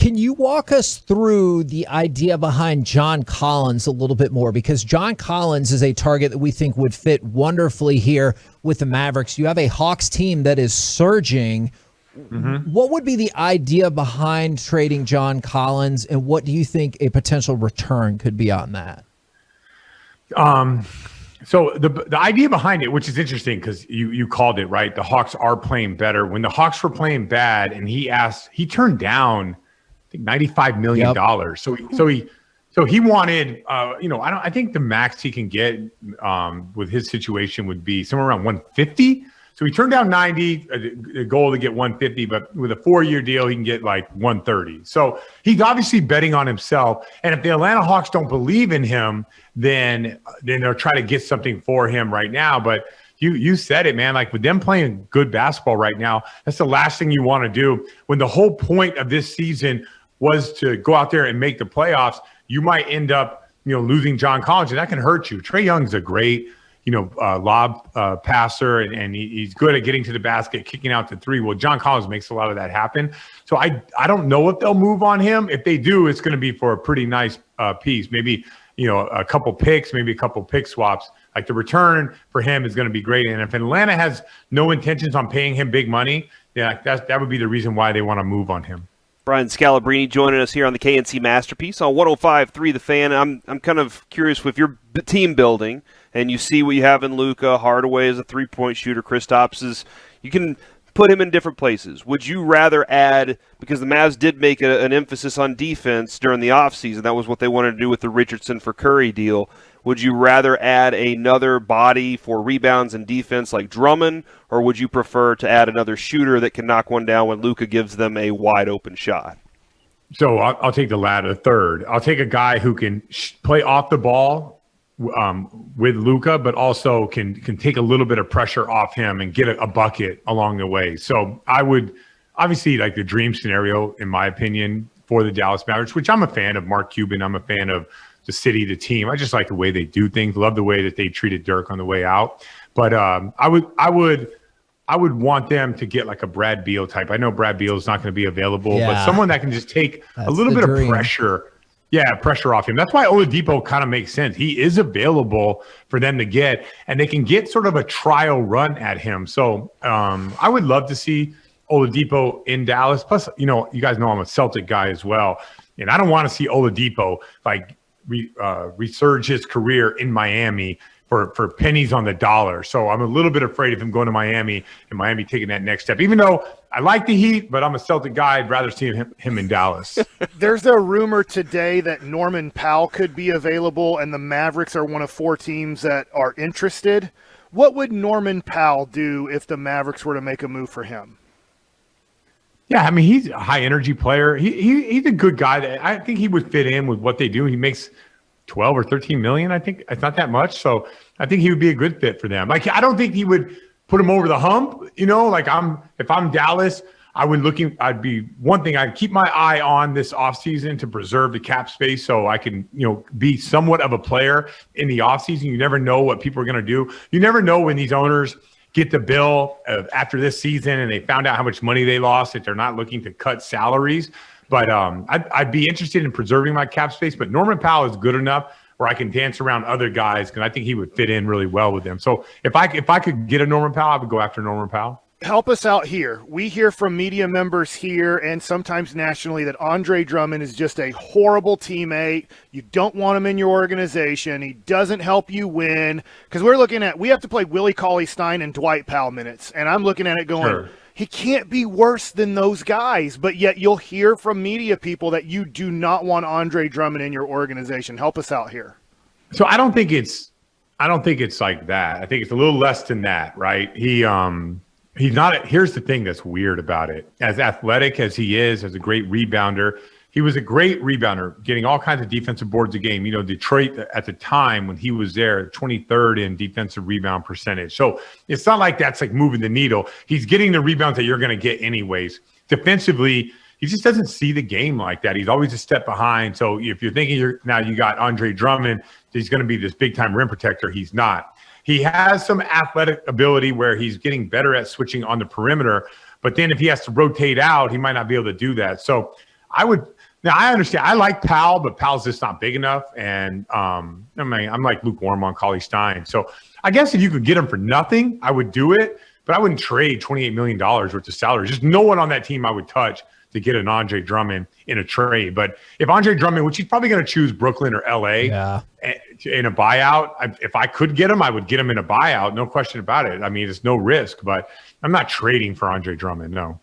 Can you walk us through the idea behind John Collins a little bit more? Because John Collins is a target that we think would fit wonderfully here with the Mavericks. You have a Hawks team that is surging. Mm-hmm. What would be the idea behind trading John Collins, and what do you think a potential return could be on that? So the idea behind it, which is interesting because you called it right, the Hawks are playing better. When the Hawks were playing bad, and he turned down, I think $95 million. Yep. So he wanted, I think the max he can get with his situation would be somewhere around 150. So he turned down 90, a goal to get 150, but with a 4-year deal, he can get like 130. So he's obviously betting on himself. And if the Atlanta Hawks don't believe in him, then they'll try to get something for him right now. But you said it, man. Like with them playing good basketball right now, that's the last thing you want to do. When the whole point of this season was to go out there and make the playoffs, you might end up, losing John Collins, and that can hurt you. Trae Young's a great, lob passer, and he's good at getting to the basket, kicking out to three. Well, John Collins makes a lot of that happen. So I don't know if they'll move on him. If they do, it's going to be for a pretty nice piece. Maybe, a couple picks, maybe a couple pick swaps. Like the return for him is going to be great. And if Atlanta has no intentions on paying him big money, that would be the reason why they want to move on him. Brian Scalabrine joining us here on the KNC Masterpiece on 105.3 The Fan. I'm kind of curious, with your team building and you see what you have in Luka, Hardaway is a three-point shooter, Kristaps you can put him in different places. Would you rather add, because the Mavs did make an emphasis on defense during the offseason, that was what they wanted to do with the Richardson for Curry deal, would you rather add another body for rebounds and defense like Drummond, or would you prefer to add another shooter that can knock one down when Luka gives them a wide-open shot? So I'll take the latter, third. I'll take a guy who can play off the ball with Luka, but also can take a little bit of pressure off him and get a bucket along the way. So I would obviously, like the dream scenario, in my opinion, for the Dallas Mavericks, which I'm a fan of Mark Cuban. I'm a fan of the city, the team. I just like the way they do things. Love the way that they treated Dirk on the way out. But I would want them to get like a Brad Beal type. I know Brad Beal is not going to be available, but someone that can just take a little bit of pressure. Yeah, pressure off him. That's why Oladipo kind of makes sense. He is available for them to get, and they can get sort of a trial run at him. So I would love to see Oladipo in Dallas. Plus, you guys know I'm a Celtic guy as well, and I don't want to see Oladipo resurge his career in Miami for pennies on the dollar. So I'm a little bit afraid of him going to Miami and Miami taking that next step. Even though I like the Heat, but I'm a Celtic guy, I'd rather see him in Dallas. There's a rumor today that Norman Powell could be available, and the Mavericks are one of 4 teams that are interested. What would Norman Powell do if the Mavericks were to make a move for him? Yeah, I mean, he's a high-energy player. He's a good guy. I think he would fit in with what they do. He makes 12 or 13 million, I think. It's not that much. So I think he would be a good fit for them. Like, I don't think he would put him over the hump, if I'm Dallas, I'd keep my eye on this offseason to preserve the cap space so I can, be somewhat of a player in the offseason. You never know what people are going to do. You never know when these owners get the bill after this season and they found out how much money they lost, that they're not looking to cut salaries. But I'd be interested in preserving my cap space. But Norman Powell is good enough where I can dance around other guys, because I think he would fit in really well with them. So if I could get a Norman Powell, I would go after Norman Powell. Help us out here. We hear from media members here and sometimes nationally that Andre Drummond is just a horrible teammate. You don't want him in your organization. He doesn't help you win. Because we have to play Willie Cauley-Stein and Dwight Powell minutes. And I'm looking at it going, sure, he can't be worse than those guys. But yet you'll hear from media people that you do not want Andre Drummond in your organization. Help us out here. So I don't think it's like that. I think it's a little less than that, right? He's not. Here's the thing that's weird about it. As athletic as he is, as a great rebounder, he was a great rebounder, getting all kinds of defensive boards a game. Detroit at the time when he was there, 23rd in defensive rebound percentage. So it's not like that's like moving the needle. He's getting the rebounds that you're going to get anyways. Defensively, he just doesn't see the game like that. He's always a step behind. So if you're thinking you got Andre Drummond, he's going to be this big-time rim protector. He's not. He has some athletic ability where he's getting better at switching on the perimeter, but then if he has to rotate out, he might not be able to do that. So I would Now I understand. I like Powell, but Powell's just not big enough. And I mean, I'm like lukewarm on Cauley Stein. So I guess if you could get him for nothing, I would do it. But I wouldn't trade $28 million worth of salary. Just no one on that team I would touch to get an Andre Drummond in a trade. But if Andre Drummond, which he's probably going to choose Brooklyn or LA in a buyout, if I could get him, I would get him in a buyout. No question about it. I mean, it's no risk, but I'm not trading for Andre Drummond. No.